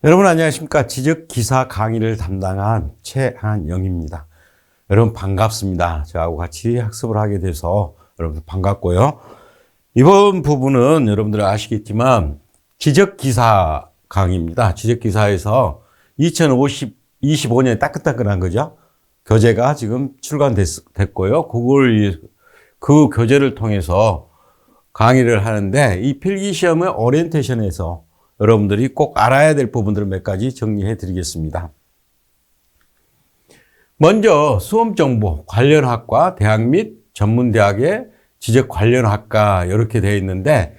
여러분 안녕하십니까. 지적기사 강의를 담당한 최한영입니다. 여러분 반갑습니다. 저하고 같이 학습을 하게 돼서 여러분 반갑고요. 이번 부분은 여러분들 아시겠지만 지적기사 강의입니다. 지적기사에서 2025년에 따끈따끈한 거죠. 교재가 지금 출간됐고요. 그 교재를 통해서 강의를 하는데 이 필기시험의 오리엔테이션에서 여러분들이 꼭 알아야 될 부분들을 몇 가지 정리해 드리겠습니다. 먼저 수험정보 관련 학과, 대학 및 전문대학의 지적 관련 학과 이렇게 되어 있는데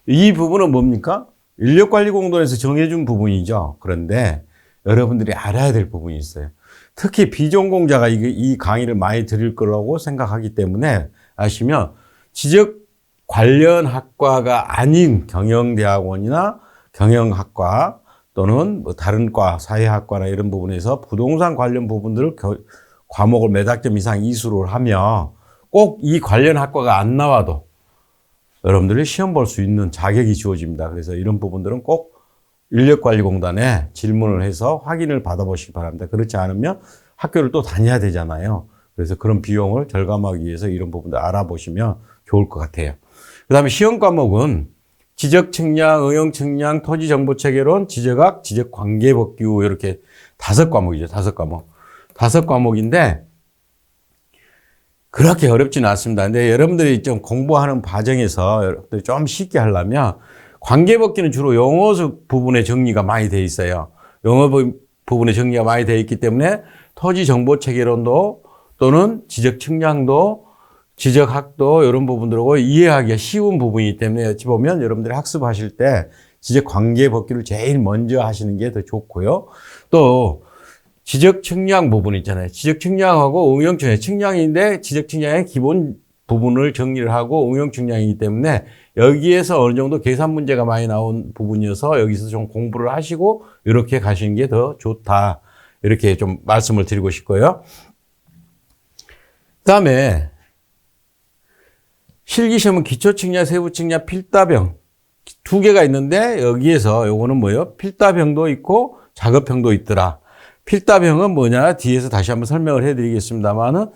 이 부분은 뭡니까? 인력관리공단에서 정해준 부분이죠. 그런데 여러분들이 알아야 될 부분이 있어요. 특히 비전공자가 이 강의를 많이 드릴 거라고 생각하기 때문에 아시면 지적 관련 학과가 아닌 경영대학원이나 경영학과 또는 뭐 다른 과, 사회학과나 이런 부분에서 부동산 관련 부분들을 과목을 몇 학점 이상 이수를 하면 꼭 이 관련 학과가 안 나와도 여러분들이 시험 볼 수 있는 자격이 주어집니다. 그래서 이런 부분들은 꼭 인력관리공단에 질문을 해서 확인을 받아보시기 바랍니다. 그렇지 않으면 학교를 또 다녀야 되잖아요. 그래서 그런 비용을 절감하기 위해서 이런 부분들 알아보시면 좋을 것 같아요. 그 다음에 시험 과목은 지적측량, 응용측량, 토지정보체계론, 지적학, 지적관계법규 이렇게 5과목이죠. 5과목. 5과목인데 그렇게 어렵지는 않습니다. 근데 여러분들이 좀 공부하는 과정에서 여러분들이 좀 쉽게 하려면 관계법규는 주로 용어 부분에 정리가 많이 돼 있어요. 용어 부분에 정리가 많이 돼 있기 때문에 토지정보체계론도 또는 지적측량도 지적학도 이런 부분들하고 이해하기가 쉬운 부분이기 때문에 어찌 보면 여러분들이 학습하실 때 지적관계법규를 제일 먼저 하시는 게 더 좋고요. 또 지적측량 부분 있잖아요. 지적측량하고 응용측량, 측량인데 지적측량의 기본 부분을 정리를 하고 응용측량이기 때문에 여기에서 어느 정도 계산 문제가 많이 나온 부분이어서 여기서 좀 공부를 하시고 이렇게 가시는 게 더 좋다. 이렇게 좀 말씀을 드리고 싶고요. 그다음에 실기시험은 기초측량, 세부측량, 필답형 2개가 있는데 여기에서 요거는 뭐예요? 필답형도 있고 작업형도 있더라. 필답형은 뭐냐? 뒤에서 다시 한번 설명을 해드리겠습니다만은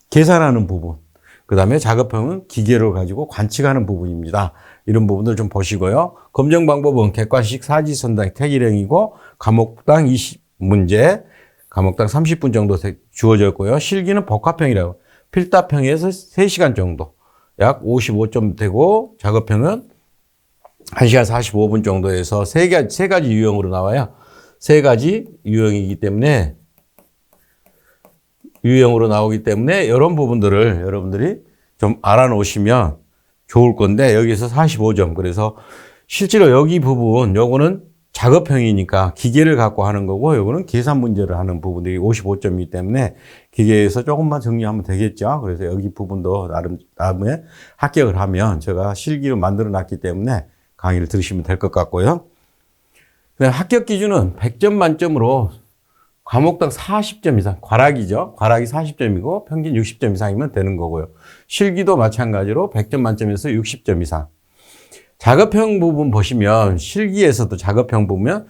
계산하는 부분. 그 다음에 작업형은 기계를 가지고 관측하는 부분입니다. 이런 부분들 좀 보시고요. 검정 방법은 객관식 사지선당 택일형이고 과목당 20문제, 과목당 30분 정도 주어져 있고요. 실기는 복합형이라고. 필답형에서 3시간 정도, 약 55점 되고 작업형은 1시간 45분 정도에서 세 가지 유형으로 나와요. 3가지 유형이기 때문에 유형으로 나오기 때문에 이런 부분들을 여러분들이 좀 알아놓으시면 좋을 건데 여기서 45점. 그래서 실제로 여기 부분 요거는 작업형이니까 기계를 갖고 하는 거고 요거는 계산 문제를 하는 부분들이 55점이기 때문에 기계에서 조금만 정리하면 되겠죠. 그래서 여기 부분도 나름에 합격을 하면 제가 실기로 만들어 놨기 때문에 강의를 들으시면 될 것 같고요. 합격 기준은 100점 만점으로 과목당 40점 이상, 과락이죠. 과락이 40점이고 평균 60점 이상이면 되는 거고요. 실기도 마찬가지로 100점 만점에서 60점 이상. 작업형 부분 보시면 실기에서도 작업형 보면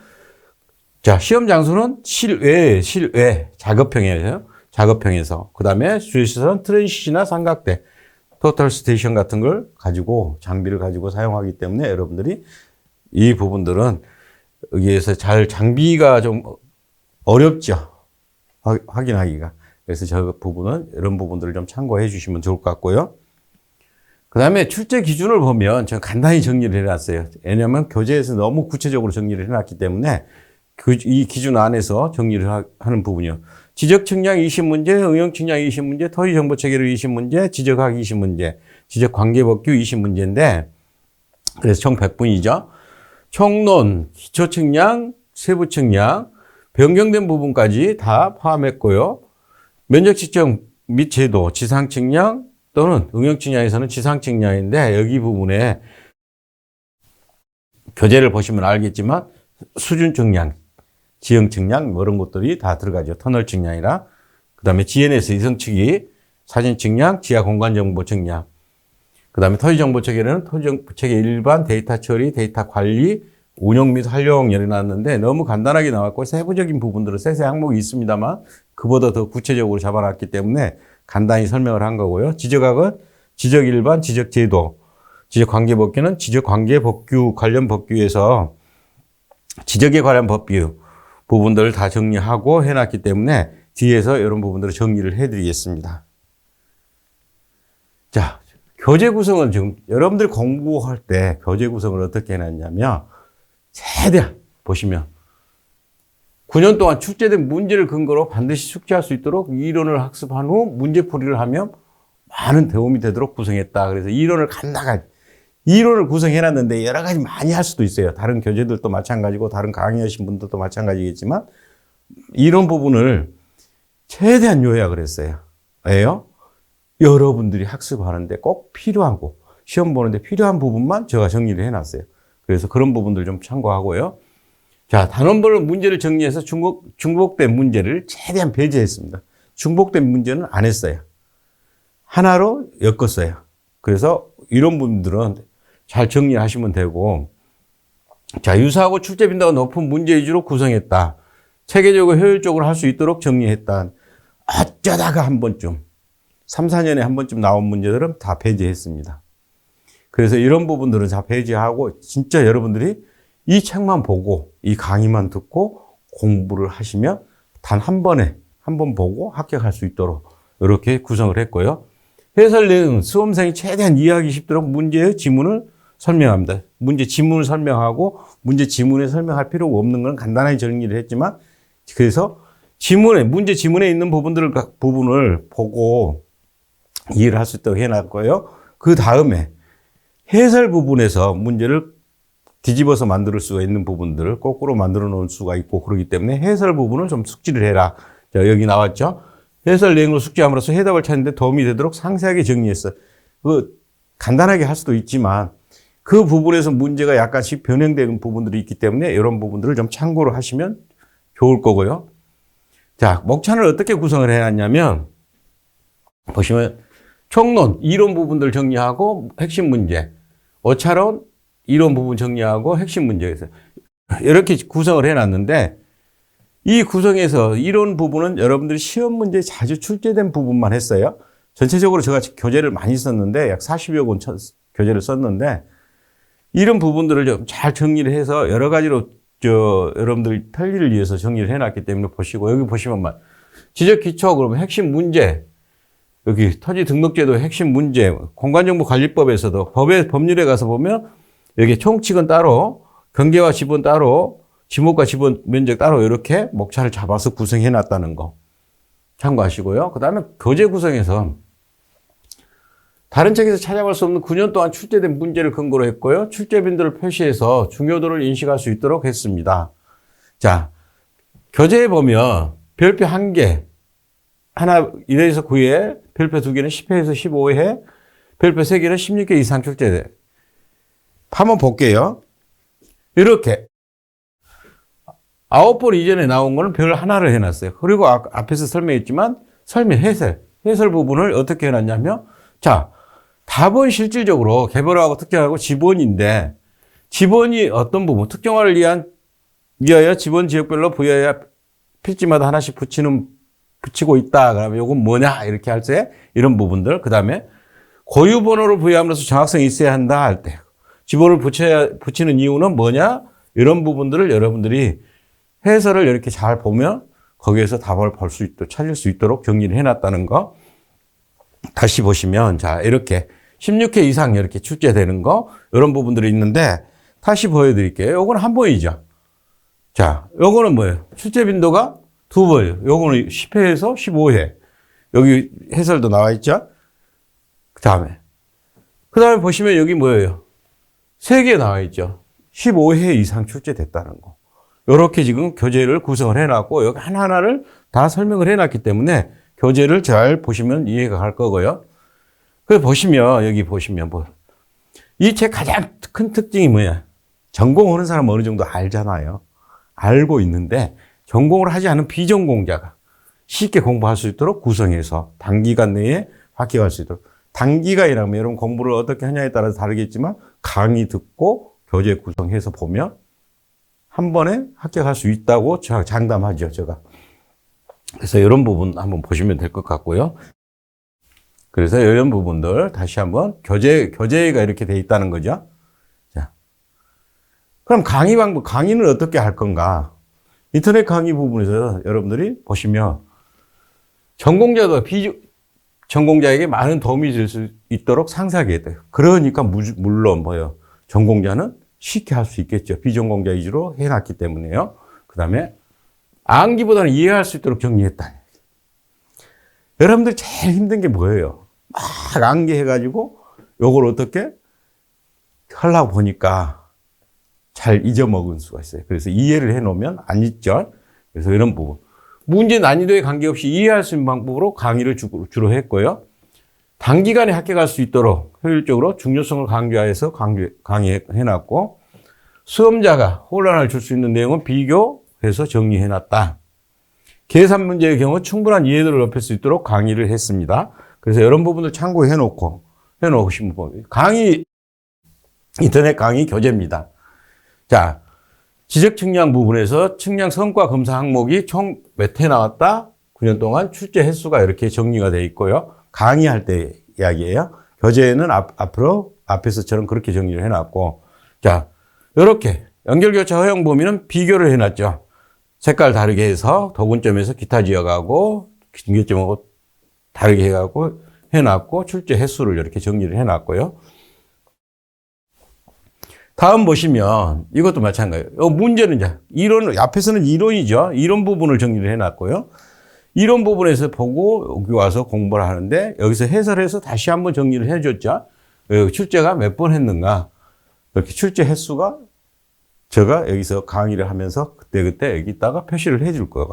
자, 시험 장소는 실외, 작업형이에요. 작업형에서. 그 다음에 주요시설은 트랜시시나 삼각대, 토탈 스테이션 같은 걸 가지고 장비를 가지고 사용하기 때문에 여러분들이 이 부분들은 여기에서 장비가 좀 어렵죠. 확인하기가. 그래서 저 부분은 이런 부분들을 좀 참고해 주시면 좋을 것 같고요. 그 다음에 출제 기준을 보면 제가 간단히 정리를 해놨어요. 왜냐하면 교재에서 너무 구체적으로 정리를 해놨기 때문에 이 기준 안에서 정리를 하는 부분이요. 지적측량 20문제, 응용측량 20문제, 토지정보체계로 20문제, 지적학 20문제, 지적관계법규 20문제인데 그래서 총 100분이죠. 총론, 기초측량, 세부측량, 변경된 부분까지 다 포함했고요. 면적 측정 및 제도, 지상측량 또는 응용측량에서는 지상측량인데 여기 부분에 교재를 보시면 알겠지만 수준측량, 지형측량 이런 것들이 다 들어가죠. 터널 측량이라. 그 다음에 GNS 이성측이, 사진측량, 지하공간정보측량. 그 다음에 토지정보체계는 토지정보체계 일반 데이터 처리, 데이터 관리, 운영 및 활용열이 나왔는데 너무 간단하게 나왔고 세부적인 부분들은 세세 항목이 있습니다만 그보다 더 구체적으로 잡아놨기 때문에 간단히 설명을 한 거고요. 지적학은 지적일반, 지적제도, 지적관계법규는 지적관계법규 관련 법규에서 지적에 관한 법규 부분들을 다 정리하고 해놨기 때문에 뒤에서 이런 부분들을 정리를 해드리겠습니다. 자, 교재 구성은 지금 여러분들 공부할 때 교재 구성을 어떻게 해놨냐면 최대한 보시면 9년 동안 출제된 문제를 근거로 반드시 숙지할 수 있도록 이론을 학습한 후 문제풀이를 하면 많은 도움이 되도록 구성했다. 그래서 이론을 간단하게 이론을 구성해놨는데 여러 가지 많이 할 수도 있어요. 다른 교재들도 마찬가지고 다른 강의하신 분들도 마찬가지겠지만 이런 부분을 최대한 요약을 했어요. 왜요? 여러분들이 학습하는데 꼭 필요하고 시험 보는데 필요한 부분만 제가 정리를 해놨어요. 그래서 그런 부분들 좀 참고하고요. 자, 단원별로 문제를 정리해서 중복된 문제를 최대한 배제했습니다. 중복된 문제는 안 했어요. 하나로 엮었어요. 그래서 이런 분들은 잘 정리하시면 되고, 자, 유사하고 출제 빈도가 높은 문제 위주로 구성했다. 체계적으로 효율적으로 할 수 있도록 정리했다. 어쩌다가 한 번쯤, 3, 4년에 한 번쯤 나온 문제들은 다 배제했습니다. 그래서 이런 부분들은 다 배제하고 진짜 여러분들이 이 책만 보고 이 강의만 듣고 공부를 하시면 단 한 번에 한 번 보고 합격할 수 있도록 이렇게 구성을 했고요. 해설 내용 수험생이 최대한 이해하기 쉽도록 문제의 지문을 설명합니다. 문제 지문을 설명하고 문제 지문에 설명할 필요가 없는 건 간단하게 정리를 했지만 그래서 문제 지문에 있는 부분을 보고 이해를 할 수 있도록 해놨고요. 그 다음에 해설 부분에서 문제를 뒤집어서 만들 수가 있는 부분들을 거꾸로 만들어 놓을 수가 있고 그렇기 때문에 해설 부분을 좀 숙지를 해라. 자, 여기 나왔죠. 해설 내용을 숙지함으로써 해답을 찾는 데 도움이 되도록 상세하게 정리했어. 간단하게 할 수도 있지만 그 부분에서 문제가 약간씩 변형되는 부분들이 있기 때문에 이런 부분들을 좀 참고를 하시면 좋을 거고요. 자, 목차를 어떻게 구성을 해놨냐면 보시면 총론, 이론 부분들 정리하고 핵심 문제, 오차론, 이론 부분 정리하고 핵심 문제에서 이렇게 구성을 해놨는데 이 구성에서 이론 부분은 여러분들이 시험 문제에 자주 출제된 부분만 했어요. 전체적으로 제가 교재를 많이 썼는데 약 40여 권 교재를 썼는데 이런 부분들을 좀 잘 정리를 해서 여러 가지로 여러분들 편리를 위해서 정리를 해놨기 때문에 보시고 여기 보시면 지적 기초 그러면 핵심 문제 여기 토지 등록제도 핵심 문제 공간정보관리법에서도 법률에 가서 보면 여기 총칙은 따로 경계와 지분 따로 지목과 지분 면적 따로 이렇게 목차를 잡아서 구성해 놨다는 거 참고하시고요. 그 다음에 교재 구성에서 다른 책에서 찾아볼 수 없는 9년 동안 출제된 문제를 근거로 했고요. 출제 빈도를 표시해서 중요도를 인식할 수 있도록 했습니다. 자, 교재에 보면 별표 1개, 하나 1회에서 9회, 별표 2개는 10회에서 15회, 별표 3개는 16회 이상 출제돼. 한번 볼게요. 이렇게 9번 이전에 나온 거는 별 하나를 해놨어요. 그리고 앞에서 설명했지만 해설 부분을 어떻게 해놨냐면 자, 답은 실질적으로 개별화하고 특정하고 지번인데 지번이 어떤 부분 특정화를 위하여 지번 지역별로 부여해야 필지마다 하나씩 붙이고 있다. 그러면 이건 뭐냐 이렇게 할 때 이런 부분들 그 다음에 고유 번호를 부여함으로써 정확성이 있어야 한다 할 때 지번을 붙이는 이유는 뭐냐 이런 부분들을 여러분들이 해설을 이렇게 잘 보면 거기에서 답을 찾을 수 있도록 정리를 해놨다는 거. 다시 보시면, 자, 이렇게 16회 이상 이렇게 출제되는 거, 이런 부분들이 있는데, 다시 보여드릴게요. 요거는 한 번이죠. 자, 요거는 뭐예요? 출제 빈도가 2번이에요. 요거는 10회에서 15회. 여기 해설도 나와 있죠? 그 다음에 보시면 여기 뭐예요? 3개 나와 있죠. 15회 이상 출제됐다는 거. 요렇게 지금 교재를 구성을 해놨고, 여기 하나하나를 다 설명을 해놨기 때문에 교재를 잘 보시면 이해가 갈 거고요. 그래서 보시면, 여기 보시면, 이 책 가장 큰 특징이 뭐냐? 전공하는 사람은 어느 정도 알잖아요. 알고 있는데, 전공을 하지 않은 비전공자가 쉽게 공부할 수 있도록 구성해서 단기간 내에 합격할 수 있도록. 단기간이라면 여러분 공부를 어떻게 하냐에 따라서 다르겠지만, 강의 듣고 교재 구성해서 보면 한 번에 합격할 수 있다고 장담하죠, 제가. 그래서 이런 부분 한번 보시면 될 것 같고요. 그래서 이런 부분들 다시 한번 교재가 이렇게 돼 있다는 거죠. 자, 그럼 강의 방법, 강의는 어떻게 할 건가? 인터넷 강의 부분에서 여러분들이 보시면 전공자도 비전공자에게 많은 도움이 될 수 있도록 상세하게 했대요. 그러니까 물론 뭐요, 전공자는 쉽게 할 수 있겠죠. 비전공자 위주로 해놨기 때문에요. 그 다음에 암기보다는 이해할 수 있도록 정리했다. 여러분들 제일 힘든 게 뭐예요? 막 암기해가지고 요걸 어떻게 하려고 보니까 잘 잊어먹은 수가 있어요. 그래서 이해를 해놓으면 안 잊죠. 그래서 이런 부분. 문제 난이도에 관계없이 이해할 수 있는 방법으로 강의를 주로 했고요. 단기간에 합격할 수 있도록 효율적으로 중요성을 강조해서 강의해놨고, 수험자가 혼란을 줄 수 있는 내용은 비교해서 정리해놨다. 계산 문제의 경우 충분한 이해도를 높일 수 있도록 강의를 했습니다. 그래서 이런 부분을 해놓으시면 강의, 인터넷 강의 교재입니다. 자, 지적 측량 부분에서 측량 성과 검사 항목이 총 몇 회 나왔다? 9년 동안 출제 횟수가 이렇게 정리가 되어 있고요. 강의할 때 이야기예요. 교재에는 앞에서처럼 그렇게 정리를 해놨고, 자, 이렇게 연결교차 허용 범위는 비교를 해놨죠. 색깔 다르게 해서 도군점에서 기타 지어가고 중계점하고 다르게 해놨고 출제 횟수를 이렇게 정리를 해놨고요. 다음 보시면 이것도 마찬가지예요. 문제는 이제 이론, 앞에서는 이론이죠. 이론 부분을 정리를 해놨고요. 이론 부분에서 보고 여기 와서 공부를 하는데 여기서 해설해서 다시 한번 정리를 해줬죠. 출제가 몇 번 했는가. 이렇게 출제 횟수가 제가 여기서 강의를 하면서 그때 여기다가 표시를 해줄 거예요.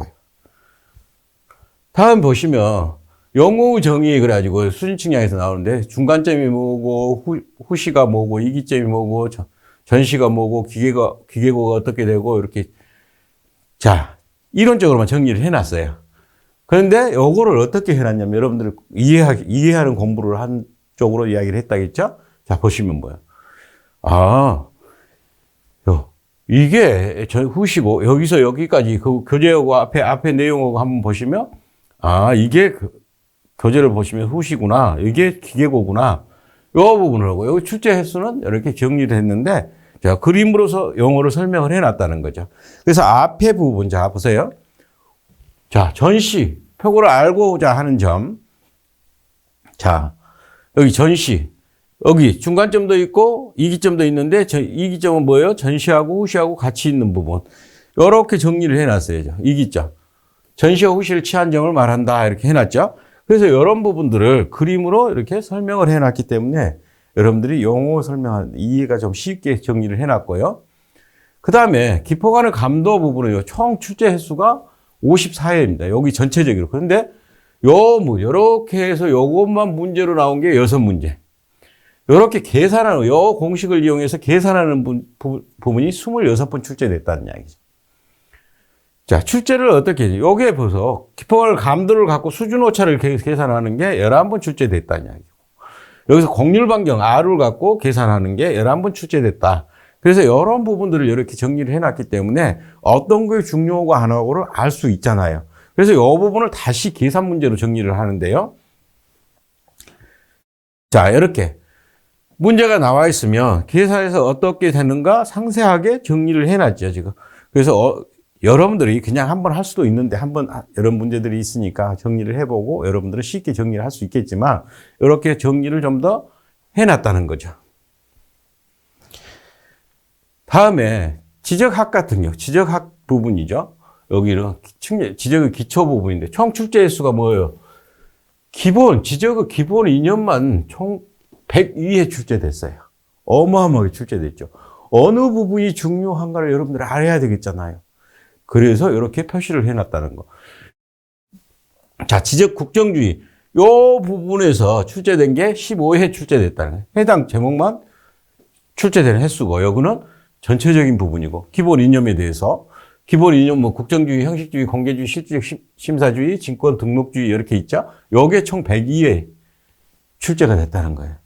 다음 보시면 용어 정의 그래가지고 수준 측량에서 나오는데 중간점이 뭐고 후시가 뭐고 이기점이 뭐고 전시가 뭐고 기계고가 어떻게 되고 이렇게 자 이론적으로만 정리를 해놨어요. 그런데 요거를 어떻게 해놨냐면 여러분들 이해하는 공부를 한 쪽으로 이야기를 했다겠죠? 자 보시면 뭐야? 이게 후시고 여기서 여기까지 그 교재하고 앞에 내용하고 한번 보시면 이게 교재를 보시면 후시구나. 이게 기계고구나. 요 부분을 하고 여기 출제 횟수는 이렇게 정리를 했는데 자 그림으로서 용어를 설명을 해놨다는 거죠. 그래서 앞에 부분 자 보세요. 자 전시 표고를 알고자 하는 점. 자 여기 전시 여기 중간점도 있고 이기점도 있는데 이기점은 뭐예요? 전시하고 후시하고 같이 있는 부분. 이렇게 정리를 해놨어요. 이기점. 전시와 후시를 취한 점을 말한다. 이렇게 해놨죠. 그래서 이런 부분들을 그림으로 이렇게 설명을 해놨기 때문에 여러분들이 용어 설명하는 이해가 좀 쉽게 정리를 해놨고요. 그 다음에 기포관의 감도 부분은 총 출제 횟수가 54회입니다. 여기 전체적으로. 그런데 요렇게 해서 요것만 문제로 나온 게 6문제. 이렇게 계산하는, 요 공식을 이용해서 계산하는 부분이 26번 출제됐다는 이야기죠. 자, 출제를 어떻게 해요? 여기에 보서 기포관 감도를 갖고 수준 오차를 계산하는 게 11번 출제됐다는 이야기고. 여기서 곡률 반경 R을 갖고 계산하는 게 11번 출제됐다. 그래서 이런 부분들을 이렇게 정리를 해놨기 때문에 어떤 게 중요하고 안 하고를 알 수 있잖아요. 그래서 이 부분을 다시 계산 문제로 정리를 하는데요. 자, 이렇게. 문제가 나와 있으면 계산에서 어떻게 되는가 상세하게 정리를 해놨죠, 지금. 그래서 여러분들이 그냥 한번 할 수도 있는데 한번 이런 문제들이 있으니까 정리를 해보고 여러분들은 쉽게 정리를 할 수 있겠지만 이렇게 정리를 좀 더 해놨다는 거죠. 다음에 지적학 같은 경우, 지적학 부분이죠. 여기는 지적의 기초 부분인데 총 출제 횟수가 뭐예요? 지적의 기본 2년만 총 102회 출제됐어요. 어마어마하게 출제됐죠. 어느 부분이 중요한가를 여러분들 알아야 되겠잖아요. 그래서 이렇게 표시를 해놨다는 거. 자, 지적 국정주의. 요 부분에서 출제된 게 15회 출제됐다는 거예요. 해당 제목만 출제되는 횟수고, 여기는 전체적인 부분이고, 기본 이념에 대해서, 기본 이념, 국정주의, 형식주의, 공개주의, 실질적 심사주의, 진권 등록주의, 이렇게 있죠? 요게 총 102회 출제가 됐다는 거예요.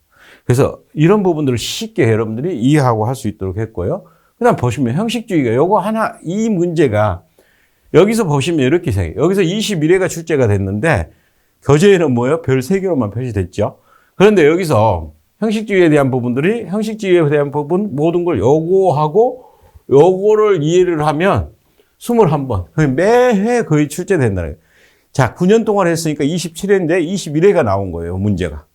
그래서 이런 부분들을 쉽게 여러분들이 이해하고 할 수 있도록 했고요. 그다음 보시면 형식주의가 요거 하나, 이 문제가 여기서 보시면 이렇게 생겨요. 여기서 21회가 출제가 됐는데 교재에는 뭐예요? 별 3개로만 표시됐죠. 그런데 여기서 형식주의에 대한 부분들이 형식주의에 대한 부분 모든 걸 요거하고 요거를 이해를 하면 21번. 매해 거의 출제된다는 거예요. 자, 9년 동안 했으니까 27회인데 21회가 나온 거예요, 문제가.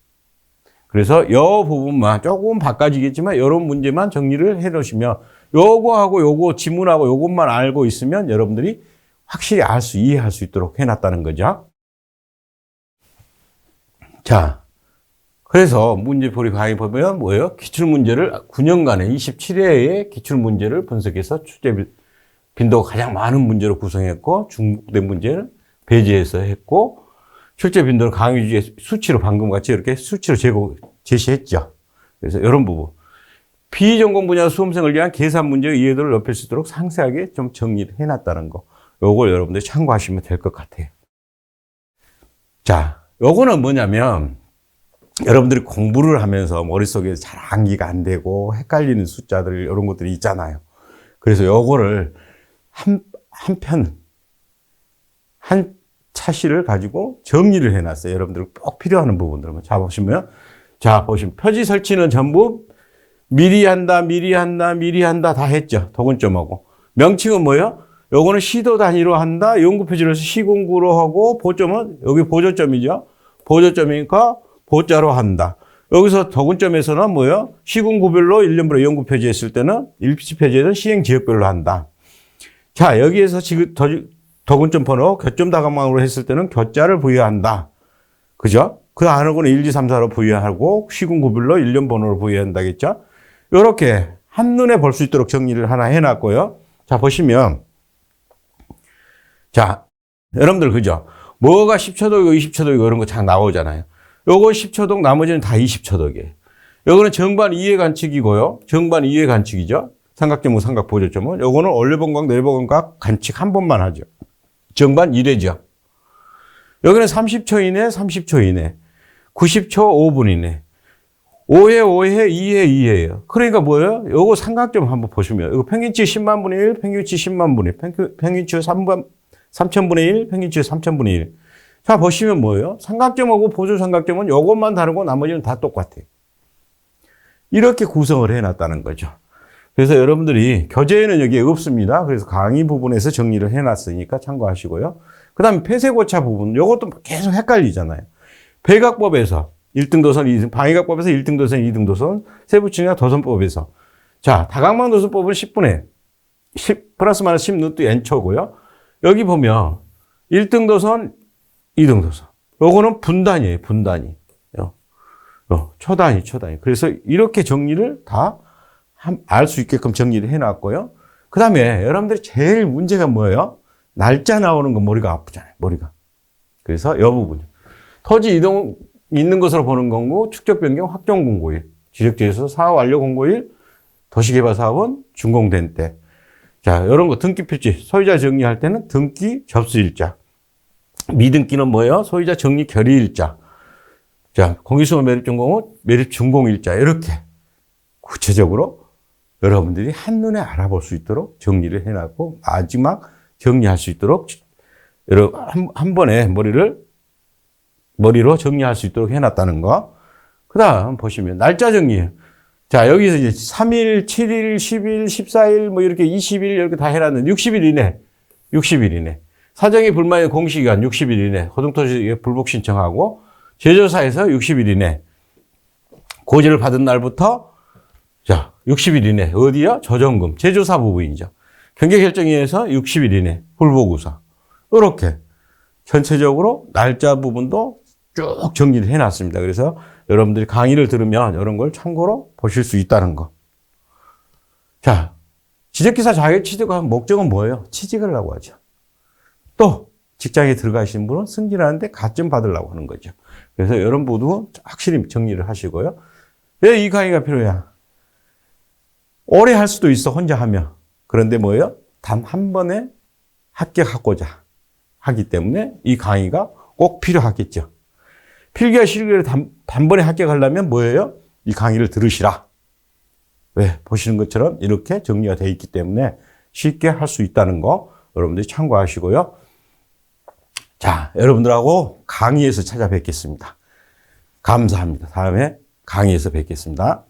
그래서 이 부분만 조금 바꿔지겠지만 이런 문제만 정리를 해 놓으시면 요거하고 요거 지문하고 요것만 알고 있으면 여러분들이 확실히 이해할 수 있도록 해놨다는 거죠. 자, 그래서 문제풀이 강의 보면 뭐예요? 기출문제를 9년간의 27회의 기출문제를 분석해서 출제 빈도가 가장 많은 문제로 구성했고 중복된 문제는 배제해서 했고 출제 빈도는 강의 주제 수치로 방금 같이 이렇게 수치로 제시했죠. 그래서 이런 부분. 비전공 분야 수험생을 위한 계산 문제의 이해도를 높일 수 있도록 상세하게 좀 정리를 해놨다는 거. 요걸 여러분들이 참고하시면 될 것 같아요. 자, 요거는 뭐냐면 여러분들이 공부를 하면서 머릿속에 잘 암기가 안 되고 헷갈리는 숫자들 이런 것들이 있잖아요. 그래서 요거를 한 차시를 가지고 정리를 해놨어요. 여러분들 꼭 필요한 부분들만. 자, 보시면 표지 설치는 전부 미리 한다 다 했죠. 도근점하고. 명칭은 뭐예요? 요거는 시도 단위로 한다. 연구 표지를 시공구로 하고 보점은 여기 보조점이죠. 보조점이니까 보자로 한다. 여기서 도근점에서는 뭐예요? 시공구별로 1년별로 연구 표지했을 때는 일시 표지에는 시행 지역별로 한다. 자, 여기에서 지금 도근점 번호 교점 다각망으로 했을 때는 교자를 부여한다. 그죠? 그 안으로는 1, 2, 3, 4로 부여하고 시군구별로 1년 번호를 부여한다겠죠? 이렇게 한눈에 볼 수 있도록 정리를 하나 해놨고요. 자, 보시면 자, 여러분들 그죠? 뭐가 10초독이고 20초독이고 이런 거 잘 나오잖아요. 요거 10초독 나머지는 다 20초독이에요. 요거는 정반 이해 관측이고요. 정반 이해 관측이죠. 삼각점과 삼각 보조점은 요거는 올려본각 내려본각 관측 한 번만 하죠. 정반 1회죠. 여기는 30초 이내, 30초 이내, 90초 5분 이내, 5회, 5회, 2회, 2회예요. 그러니까 뭐예요? 요거 삼각점 한번 보시면 이거 평균치 10만 분의 1, 평균치 10만 분의 1, 평균치 3,000분의 1, 평균치 3,000분의 1. 자, 보시면 뭐예요? 삼각점하고 보조 삼각점은 요것만 다르고 나머지는 다 똑같아요. 이렇게 구성을 해놨다는 거죠. 그래서 여러분들이 교재에는 여기에 없습니다. 그래서 강의 부분에서 정리를 해놨으니까 참고하시고요. 그 다음에 폐쇄고차 부분, 이것도 계속 헷갈리잖아요. 배각법에서 1등 도선, 2등, 방위각법에서 1등 도선, 2등 도선, 세부층이나 도선법에서. 자, 다각망 도선법은 10분의 10, 플러스 마이너스 10 루트 n초고요. 여기 보면 1등 도선, 2등 도선. 요거는 분단이에요, 분단위. 초단위. 그래서 이렇게 정리를 다 알 수 있게끔 정리를 해놨고요. 그 다음에 여러분들이 제일 문제가 뭐예요? 날짜 나오는 거 머리가 아프잖아요. 머리가. 그래서 이 부분. 토지 이동 있는 것으로 보는 공고, 축적 변경 확정 공고일. 지적지에서 사업 완료 공고일, 도시개발 사업은 준공된 때. 자, 이런 거 등기 필지. 소유자 정리할 때는 등기 접수일자. 미등기는 뭐예요? 소유자 정리 결의일자. 자, 공유수업 매립 준공은 매립 준공일자. 이렇게 구체적으로 여러분들이 한눈에 알아볼 수 있도록 정리를 해놨고, 마지막 정리할 수 있도록, 한 번에 머리로 정리할 수 있도록 해놨다는 거. 그 다음 보시면, 날짜 정리해요. 자, 여기서 이제 3일, 7일, 10일, 14일, 뭐 이렇게 20일, 이렇게 다 해놨는데, 60일 이내. 사정이 불만의 공시기간 60일 이내, 호등토지 불복 신청하고, 제조사에서 60일 이내, 고지를 받은 날부터 자, 60일 이내. 어디야? 조정금. 제조사 부분이죠. 경계결정위에서 60일 이내. 불보고사. 이렇게 전체적으로 날짜 부분도 쭉 정리를 해놨습니다. 그래서 여러분들이 강의를 들으면 이런 걸 참고로 보실 수 있다는 거. 자, 지적기사 자격 취득한 목적은 뭐예요? 취직을 하려고 하죠. 또 직장에 들어가시는 분은 승진하는데 가점 받으려고 하는 거죠. 그래서 이런 부분 확실히 정리를 하시고요. 왜 이 강의가 필요해요? 오래 할 수도 있어, 혼자 하면. 그런데 뭐예요? 단 한 번에 합격하고자 하기 때문에 이 강의가 꼭 필요하겠죠. 필기와 실기를 단번에 합격하려면 뭐예요? 이 강의를 들으시라. 왜 보시는 것처럼 이렇게 정리가 되어 있기 때문에 쉽게 할 수 있다는 거 여러분들이 참고하시고요. 자, 여러분들하고 강의에서 찾아뵙겠습니다. 감사합니다. 다음에 강의에서 뵙겠습니다.